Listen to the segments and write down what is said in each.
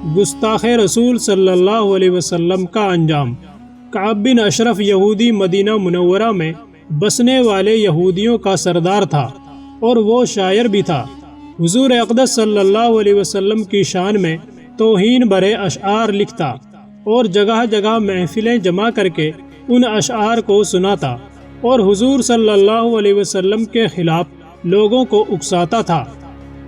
گستاخ رسول صلی اللہ علیہ وسلم کا انجام۔ کعب بن اشرف یہودی مدینہ منورہ میں بسنے والے یہودیوں کا سردار تھا اور وہ شاعر بھی تھا۔ حضور اقدس صلی اللہ علیہ وسلم کی شان میں توہین برے اشعار لکھتا اور جگہ جگہ محفلیں جمع کر کے ان اشعار کو سناتا اور حضور صلی اللہ علیہ وسلم کے خلاف لوگوں کو اکساتا تھا۔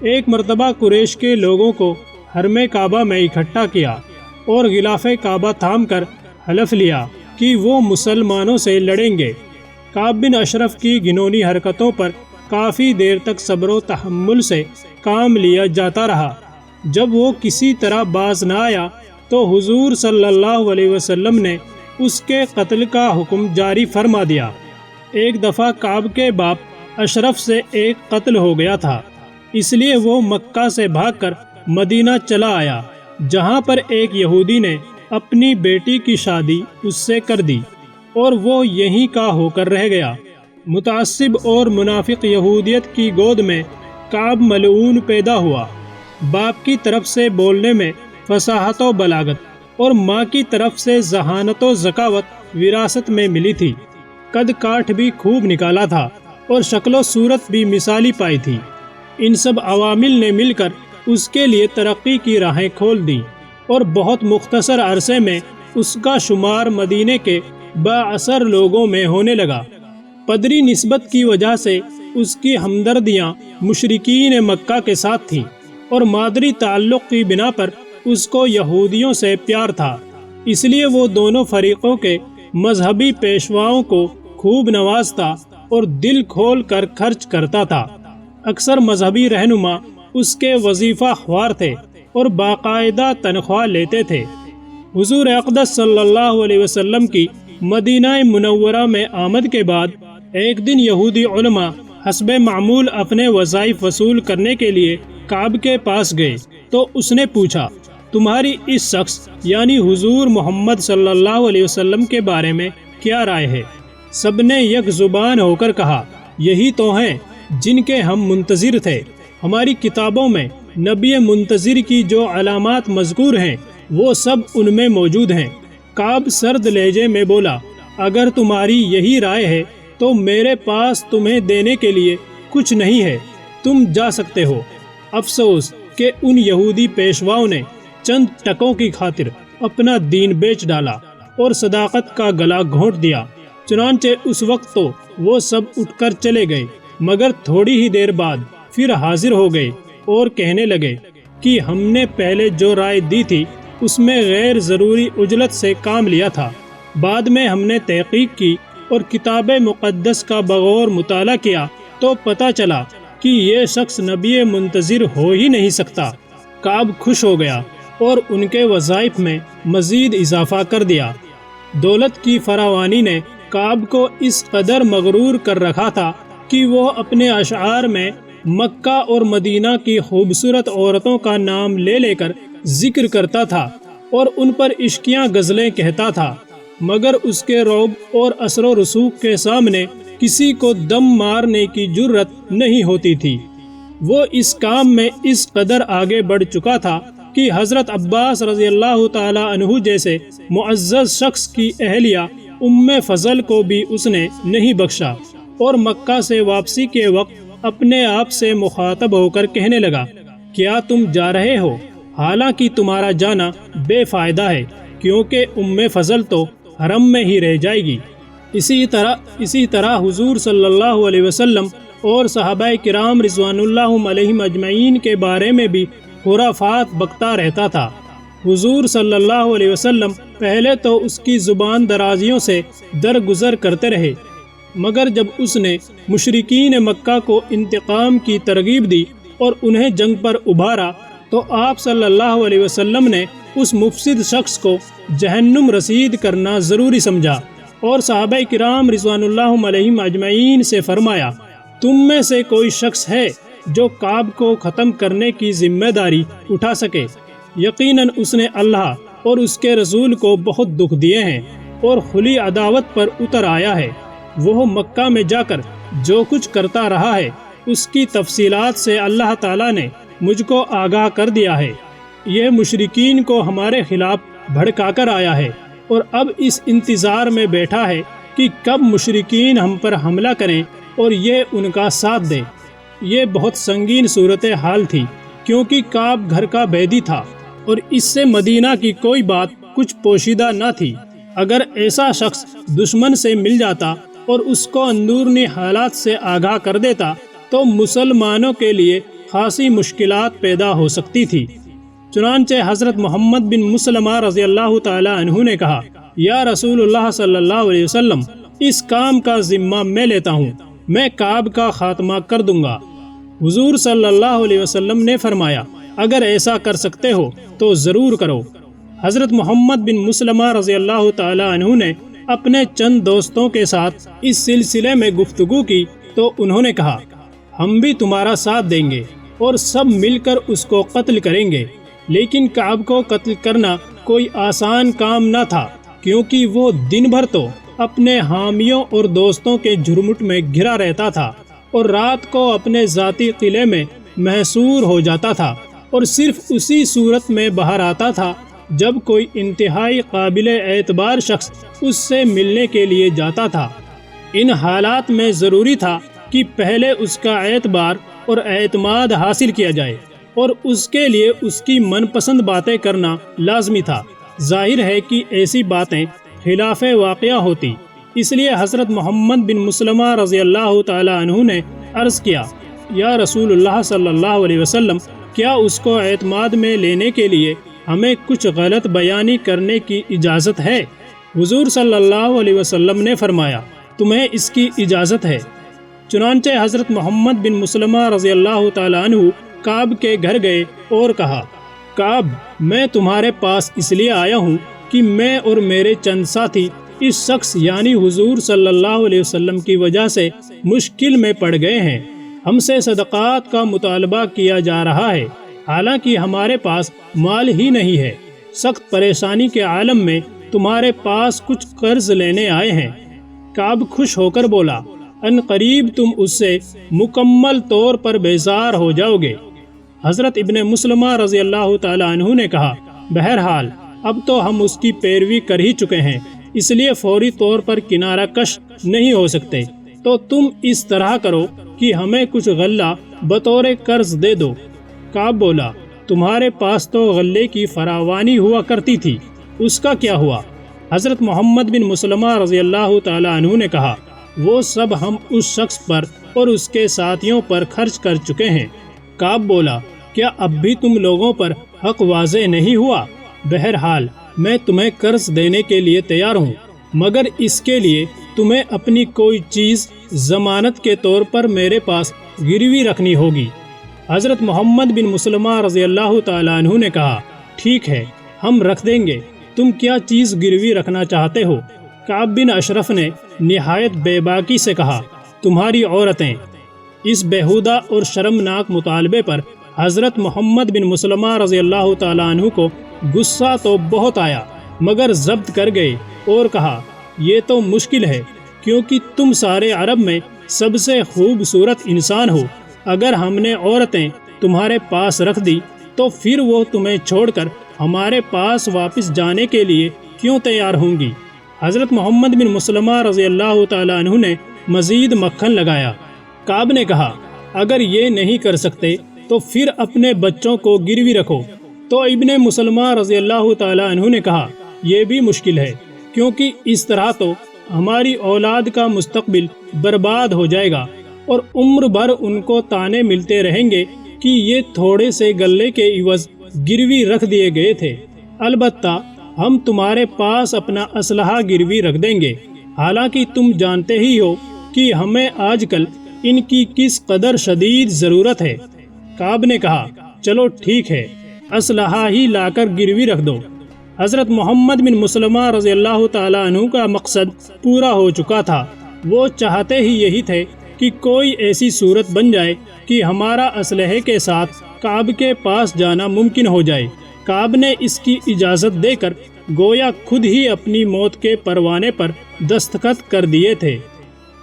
ایک مرتبہ قریش کے لوگوں کو حرم کعبہ میں اکٹھا کیا اور غلاف کعبہ تھام کر حلف لیا کہ وہ مسلمانوں سے لڑیں گے۔ کعب بن اشرف کی گھنونی حرکتوں پر کافی دیر تک صبر و تحمل سے کام لیا جاتا رہا۔ جب وہ کسی طرح باز نہ آیا تو حضور صلی اللہ علیہ وسلم نے اس کے قتل کا حکم جاری فرما دیا۔ ایک دفعہ کعب کے باپ اشرف سے ایک قتل ہو گیا تھا، اس لیے وہ مکہ سے بھاگ کر مدینہ چلا آیا، جہاں پر ایک یہودی نے اپنی بیٹی کی شادی اس سے کر دی اور وہ یہیں کا ہو کر رہ گیا۔ متعصب اور منافق یہودیت کی گود میں کعب ملعون پیدا ہوا۔ باپ کی طرف سے بولنے میں فصاحت و بلاغت اور ماں کی طرف سے ذہانت و ذکاوت وراثت میں ملی تھی۔ قد کاٹ بھی خوب نکالا تھا اور شکل و صورت بھی مثالی پائی تھی۔ ان سب عوامل نے مل کر اس کے لیے ترقی کی راہیں کھول دیں اور بہت مختصر عرصے میں اس کا شمار مدینے کے بااثر لوگوں میں ہونے لگا۔ پدری نسبت کی وجہ سے اس کی ہمدردیاں مشرکین مکہ کے ساتھ تھیں اور مادری تعلق کی بنا پر اس کو یہودیوں سے پیار تھا، اس لیے وہ دونوں فریقوں کے مذہبی پیشواؤں کو خوب نوازتا اور دل کھول کر خرچ کرتا تھا۔ اکثر مذہبی رہنما اس کے وظیفہ خوار تھے اور باقاعدہ تنخواہ لیتے تھے۔ حضور اقدس صلی اللہ علیہ وسلم کی مدینہ منورہ میں آمد کے بعد ایک دن یہودی علماء حسب معمول اپنے وظائف وصول کرنے کے لیے کعب کے پاس گئے تو اس نے پوچھا، تمہاری اس شخص یعنی حضور محمد صلی اللہ علیہ وسلم کے بارے میں کیا رائے ہے؟ سب نے یک زبان ہو کر کہا، یہی تو ہیں جن کے ہم منتظر تھے۔ ہماری کتابوں میں نبی منتظر کی جو علامات مذکور ہیں وہ سب ان میں موجود ہیں۔ کعب سرد لہجے میں بولا، اگر تمہاری یہی رائے ہے تو میرے پاس تمہیں دینے کے لیے کچھ نہیں ہے، تم جا سکتے ہو۔ افسوس کہ ان یہودی پیشواؤں نے چند ٹکوں کی خاطر اپنا دین بیچ ڈالا اور صداقت کا گلا گھونٹ دیا۔ چنانچہ اس وقت تو وہ سب اٹھ کر چلے گئے، مگر تھوڑی ہی دیر بعد پھر حاضر ہو گئے اور کہنے لگے کہ ہم نے پہلے جو رائے دی تھی اس میں غیر ضروری عجلت سے کام لیا تھا۔ بعد میں ہم نے تحقیق کی اور کتاب مقدس کا بغور مطالعہ کیا تو پتہ چلا کہ یہ شخص نبی منتظر ہو ہی نہیں سکتا۔ کعب خوش ہو گیا اور ان کے وظائف میں مزید اضافہ کر دیا۔ دولت کی فراوانی نے کعب کو اس قدر مغرور کر رکھا تھا کہ وہ اپنے اشعار میں مکہ اور مدینہ کی خوبصورت عورتوں کا نام لے لے کر ذکر کرتا تھا اور ان پر عشقیاں غزلیں کہتا تھا، مگر اس کے رعب اور اثر و رسوخ کے سامنے کسی کو دم مارنے کی جرت نہیں ہوتی تھی۔ وہ اس کام میں اس قدر آگے بڑھ چکا تھا کہ حضرت عباس رضی اللہ تعالی عنہ جیسے معزز شخص کی اہلیہ ام فضل کو بھی اس نے نہیں بخشا اور مکہ سے واپسی کے وقت اپنے آپ سے مخاطب ہو کر کہنے لگا، کیا تم جا رہے ہو؟ حالانکہ تمہارا جانا بے فائدہ ہے، کیونکہ ام فضل تو حرم میں ہی رہ جائے گی۔ اسی طرح حضور صلی اللہ علیہ وسلم اور صحابہ کرام رضوان اللہ علیہم اجمعین کے بارے میں بھی خرافات بکتا رہتا تھا۔ حضور صلی اللہ علیہ وسلم پہلے تو اس کی زبان درازیوں سے درگزر کرتے رہے، مگر جب اس نے مشرکین مکہ کو انتقام کی ترغیب دی اور انہیں جنگ پر ابھارا تو آپ صلی اللہ علیہ وسلم نے اس مفسد شخص کو جہنم رسید کرنا ضروری سمجھا اور صحابہ کرام رضوان اللہ علیہم اجمعین سے فرمایا، تم میں سے کوئی شخص ہے جو کعب کو ختم کرنے کی ذمہ داری اٹھا سکے؟ یقیناً اس نے اللہ اور اس کے رسول کو بہت دکھ دیے ہیں اور کھلی عداوت پر اتر آیا ہے۔ وہ مکہ میں جا کر جو کچھ کرتا رہا ہے اس کی تفصیلات سے اللہ تعالیٰ نے مجھ کو آگاہ کر دیا ہے۔ یہ مشرکین کو ہمارے خلاف بھڑکا کر آیا ہے اور اب اس انتظار میں بیٹھا ہے کہ کب مشرکین ہم پر حملہ کریں اور یہ ان کا ساتھ دیں۔ یہ بہت سنگین صورتحال تھی، کیونکہ کعب گھر کا بیدی تھا اور اس سے مدینہ کی کوئی بات کچھ پوشیدہ نہ تھی۔ اگر ایسا شخص دشمن سے مل جاتا اور اس کو اندرونی حالات سے آگاہ کر دیتا تو مسلمانوں کے لیے خاصی مشکلات پیدا ہو سکتی تھی۔ چنانچہ حضرت محمد بن مسلمہ رضی اللہ تعالی عنہ نے کہا، یا رسول اللہ صلی اللہ علیہ وسلم، اس کام کا ذمہ میں لیتا ہوں، میں کعب کا خاتمہ کر دوں گا۔ حضور صلی اللہ علیہ وسلم نے فرمایا، اگر ایسا کر سکتے ہو تو ضرور کرو۔ حضرت محمد بن مسلمہ رضی اللہ تعالی عنہ نے اپنے چند دوستوں کے ساتھ اس سلسلے میں گفتگو کی تو انہوں نے کہا، ہم بھی تمہارا ساتھ دیں گے اور سب مل کر اس کو قتل کریں گے۔ لیکن کعب کو قتل کرنا کوئی آسان کام نہ تھا، کیونکہ وہ دن بھر تو اپنے حامیوں اور دوستوں کے جھرمٹ میں گھرا رہتا تھا اور رات کو اپنے ذاتی قلعے میں محصور ہو جاتا تھا، اور صرف اسی صورت میں باہر آتا تھا جب کوئی انتہائی قابل اعتبار شخص اس سے ملنے کے لیے جاتا تھا۔ ان حالات میں ضروری تھا کہ پہلے اس کا اعتبار اور اعتماد حاصل کیا جائے، اور اس کے لیے اس کی من پسند باتیں کرنا لازمی تھا۔ ظاہر ہے کہ ایسی باتیں خلاف واقعہ ہوتی، اس لیے حضرت محمد بن مسلمہ رضی اللہ تعالی عنہ نے عرض کیا، یا رسول اللہ صلی اللہ علیہ وسلم، کیا اس کو اعتماد میں لینے کے لیے ہمیں کچھ غلط بیانی کرنے کی اجازت ہے؟ حضور صلی اللہ علیہ وسلم نے فرمایا، تمہیں اس کی اجازت ہے۔ چنانچہ حضرت محمد بن مسلمہ رضی اللہ تعالی عنہ کعب کے گھر گئے اور کہا، کعب، میں تمہارے پاس اس لیے آیا ہوں کہ میں اور میرے چند ساتھی اس شخص یعنی حضور صلی اللہ علیہ وسلم کی وجہ سے مشکل میں پڑ گئے ہیں۔ ہم سے صدقات کا مطالبہ کیا جا رہا ہے، حالانکہ ہمارے پاس مال ہی نہیں ہے۔ سخت پریشانی کے عالم میں تمہارے پاس کچھ قرض لینے آئے ہیں۔ کعب خوش ہو کر بولا، ان قریب تم اس سے مکمل طور پر بیزار ہو جاؤ گے۔ حضرت ابن مسلمہ رضی اللہ تعالی عنہ نے کہا، بہرحال اب تو ہم اس کی پیروی کر ہی چکے ہیں، اس لیے فوری طور پر کنارہ کش نہیں ہو سکتے، تو تم اس طرح کرو کہ ہمیں کچھ غلہ بطور قرض دے دو۔ کعب بولا، تمہارے پاس تو غلے کی فراوانی ہوا کرتی تھی، اس کا کیا ہوا؟ حضرت محمد بن مسلمہ رضی اللہ تعالی عنہ نے کہا، وہ سب ہم اس شخص پر اور اس کے ساتھیوں پر خرچ کر چکے ہیں۔ کعب بولا، کیا اب بھی تم لوگوں پر حق واضح نہیں ہوا؟ بہرحال میں تمہیں قرض دینے کے لیے تیار ہوں، مگر اس کے لیے تمہیں اپنی کوئی چیز ضمانت کے طور پر میرے پاس گروی رکھنی ہوگی۔ حضرت محمد بن مسلمہ رضی اللہ تعالیٰ عنہ نے کہا، ٹھیک ہے، ہم رکھ دیں گے، تم کیا چیز گروی رکھنا چاہتے ہو؟ کعب بن اشرف نے نہایت بے باکی سے کہا، تمہاری عورتیں۔ اس بیہودہ اور شرمناک مطالبے پر حضرت محمد بن مسلمہ رضی اللہ تعالیٰ عنہ کو غصہ تو بہت آیا، مگر ضبط کر گئے اور کہا، یہ تو مشکل ہے، کیونکہ تم سارے عرب میں سب سے خوبصورت انسان ہو۔ اگر ہم نے عورتیں تمہارے پاس رکھ دی تو پھر وہ تمہیں چھوڑ کر ہمارے پاس واپس جانے کے لیے کیوں تیار ہوں گی؟ حضرت محمد بن مسلمہ رضی اللہ تعالیٰ عنہ نے مزید مکھن لگایا۔ کعب نے کہا، اگر یہ نہیں کر سکتے تو پھر اپنے بچوں کو گروی رکھو۔ تو ابن مسلمہ رضی اللہ تعالیٰ عنہ نے کہا، یہ بھی مشکل ہے، کیونکہ اس طرح تو ہماری اولاد کا مستقبل برباد ہو جائے گا اور عمر بھر ان کو طعنے ملتے رہیں گے کہ یہ تھوڑے سے غلے کے عوض گروی رکھ دیے گئے تھے۔ البتہ ہم تمہارے پاس اپنا اسلحہ گروی رکھ دیں گے، حالانکہ تم جانتے ہی ہو کہ ہمیں آج کل ان کی کس قدر شدید ضرورت ہے۔ کعب نے کہا، چلو ٹھیک ہے، اسلحہ ہی لا کر گروی رکھ دو۔ حضرت محمد بن مسلمہ رضی اللہ تعالیٰ عنہ کا مقصد پورا ہو چکا تھا۔ وہ چاہتے ہی یہی تھے کہ کوئی ایسی صورت بن جائے کہ ہمارا اسلحے کے ساتھ کعب کے پاس جانا ممکن ہو جائے۔ کعب نے اس کی اجازت دے کر گویا خود ہی اپنی موت کے پروانے پر دستخط کر دیے تھے۔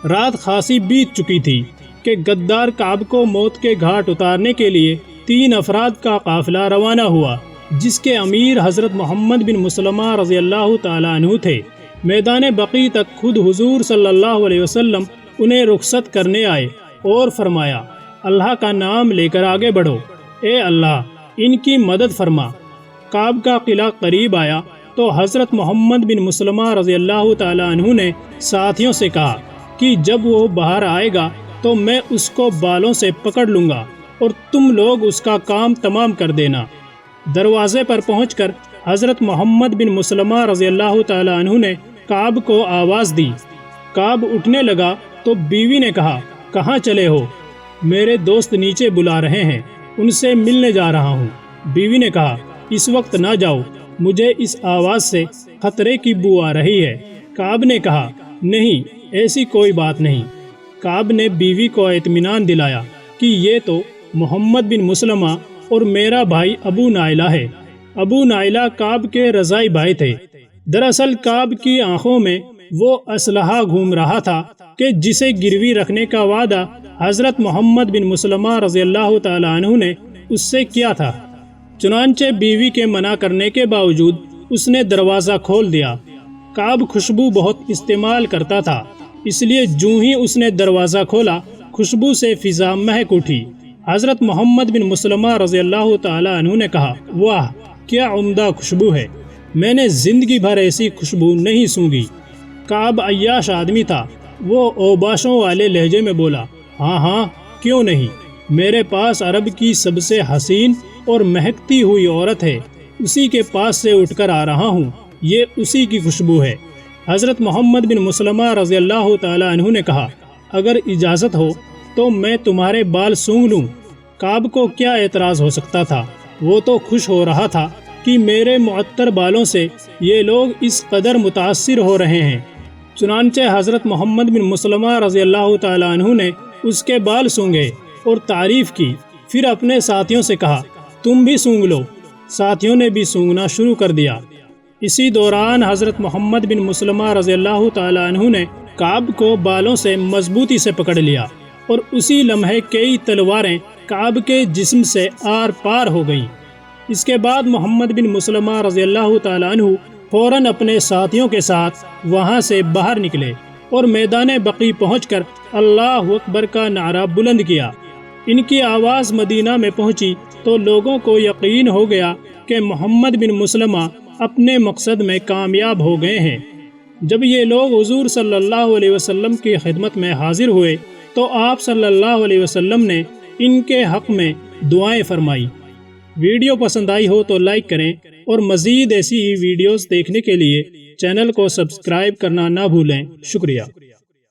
رات خاصی بیت چکی تھی کہ غدار کعب کو موت کے گھاٹ اتارنے کے لیے 3 افراد کا قافلہ روانہ ہوا۔ جس کے امیر حضرت محمد بن مسلمہ رضی اللہ تعالیٰ عنہ تھے۔ میدان بقیع تک خود حضور صلی اللہ علیہ وسلم انہیں رخصت کرنے آئے اور فرمایا، اللہ کا نام لے کر آگے بڑھو، اے اللہ ان کی مدد فرما۔ کعب کا قلعہ قریب آیا تو حضرت محمد بن مسلمہ رضی اللہ تعالیٰ عنہ نے ساتھیوں سے کہا کہ جب وہ باہر آئے گا تو میں اس کو بالوں سے پکڑ لوں گا اور تم لوگ اس کا کام تمام کر دینا۔ دروازے پر پہنچ کر حضرت محمد بن مسلمہ رضی اللہ تعالیٰ عنہ نے کعب کو آواز دی۔ کعب اٹھنے لگا تو بیوی نے کہا، کہاں چلے ہو؟ میرے دوست نیچے بلا رہے ہیں، ان سے ملنے جا رہا ہوں۔ بیوی نے کہا، اس وقت نہ جاؤ، مجھے اس آواز سے خطرے کی بو آ رہی ہے۔ کعب نے کہا، نہیں ایسی کوئی بات نہیں۔ کعب نے بیوی کو اطمینان دلایا کہ یہ تو محمد بن مسلمہ اور میرا بھائی ابو نائلہ ہے۔ ابو نائلہ کعب کے رضائی بھائی تھے۔ دراصل کعب کی آنکھوں میں وہ اسلحہ گھوم رہا تھا کہ جسے گروی رکھنے کا وعدہ حضرت محمد بن مسلمہ رضی اللہ تعالیٰ عنہ نے اس سے کیا تھا۔ چنانچہ بیوی کے منع کرنے کے باوجود اس نے دروازہ کھول دیا۔ کعب خوشبو بہت استعمال کرتا تھا، اس لیے جوں ہی اس نے دروازہ کھولا خوشبو سے فضا مہک اٹھی۔ حضرت محمد بن مسلمہ رضی اللہ تعالیٰ عنہ نے کہا، واہ کیا عمدہ خوشبو ہے، میں نے زندگی بھر ایسی خوشبو نہیں سونگھی۔ کعب عیاش آدمی تھا، وہ اوباشوں والے لہجے میں بولا، ہاں ہاں کیوں نہیں، میرے پاس عرب کی سب سے حسین اور مہکتی ہوئی عورت ہے، اسی کے پاس سے اٹھ کر آ رہا ہوں، یہ اسی کی خوشبو ہے۔ حضرت محمد بن مسلمہ رضی اللہ تعالیٰ عنہ نے کہا، اگر اجازت ہو تو میں تمہارے بال سونگھ لوں۔ کعب کو کیا اعتراض ہو سکتا تھا، وہ تو خوش ہو رہا تھا کہ میرے معطر بالوں سے یہ لوگ اس قدر متاثر ہو رہے ہیں۔ چنانچہ حضرت محمد بن مسلمہ رضی اللہ تعالیٰ عنہ نے اس کے بال سونگھے اور تعریف کی، پھر اپنے ساتھیوں سے کہا، تم بھی سونگھ لو۔ ساتھیوں نے بھی سونگنا شروع کر دیا۔ اسی دوران حضرت محمد بن مسلمہ رضی اللہ تعالیٰ عنہ نے کعب کو بالوں سے مضبوطی سے پکڑ لیا اور اسی لمحے کئی تلواریں کعب کے جسم سے آر پار ہو گئیں۔ اس کے بعد محمد بن مسلمہ رضی اللہ تعالیٰ عنہ فوراً اپنے ساتھیوں کے ساتھ وہاں سے باہر نکلے اور میدان بقیع پہنچ کر اللہ اکبر کا نعرہ بلند کیا۔ ان کی آواز مدینہ میں پہنچی تو لوگوں کو یقین ہو گیا کہ محمد بن مسلمہ اپنے مقصد میں کامیاب ہو گئے ہیں۔ جب یہ لوگ حضور صلی اللہ علیہ وسلم کی خدمت میں حاضر ہوئے تو آپ صلی اللہ علیہ وسلم نے ان کے حق میں دعائیں فرمائی۔ ویڈیو پسند آئی ہو تو لائک کریں اور مزید ایسی ہی ویڈیوز دیکھنے کے لیے چینل کو سبسکرائب کرنا نہ بھولیں۔ شکریہ۔